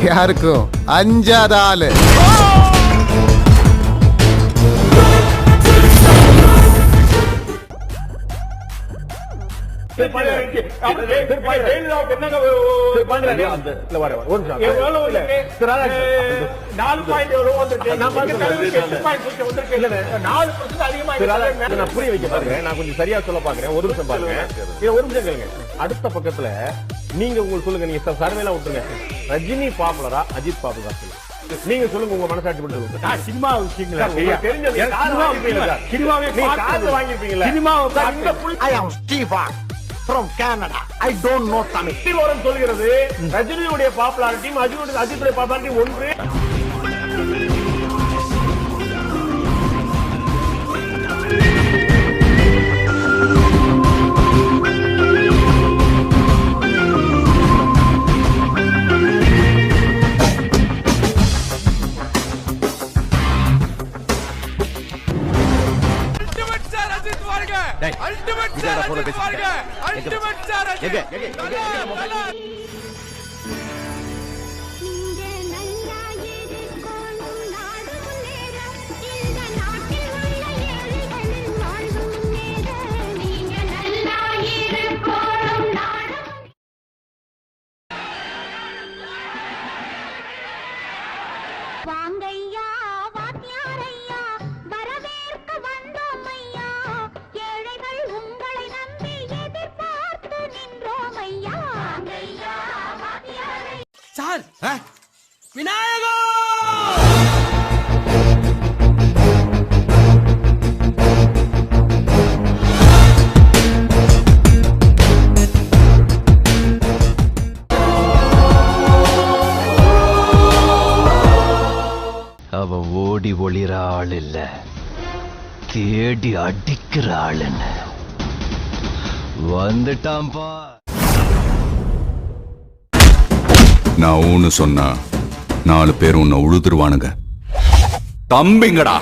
யாருக்கும் அஞ்சாத ஆளு. அடுத்த பக்கத்துல நீங்க உங்களுக்கு சொல்லுங்க, நீங்க சர்வேல விட்டுருங்க, ரஜினி பாப்புலரா அஜித் பாப்புலரா நீங்க சொல்லுங்க, உங்க மனசாட்சி சொல்லுங்க. சினிமா விஷயங்களா from Canada. I don't know Tamil. திருவோரன் சொல்கிறது ரஜினியுடைய பாப்புலாரிட்டி அஜித்துடைய பாப்புலாரிட்டி ஒன்று. விநாயகா அவ ஓடி ஒளிர ஆள் இல்ல, தேடி அடிக்கிற ஆளுன்னு வந்துட்டாம்பா. நான் ஊன்னு சொன்னா 4 பேர் உன்னை உழுதுருவானுங்க. தம்பிங்கடா.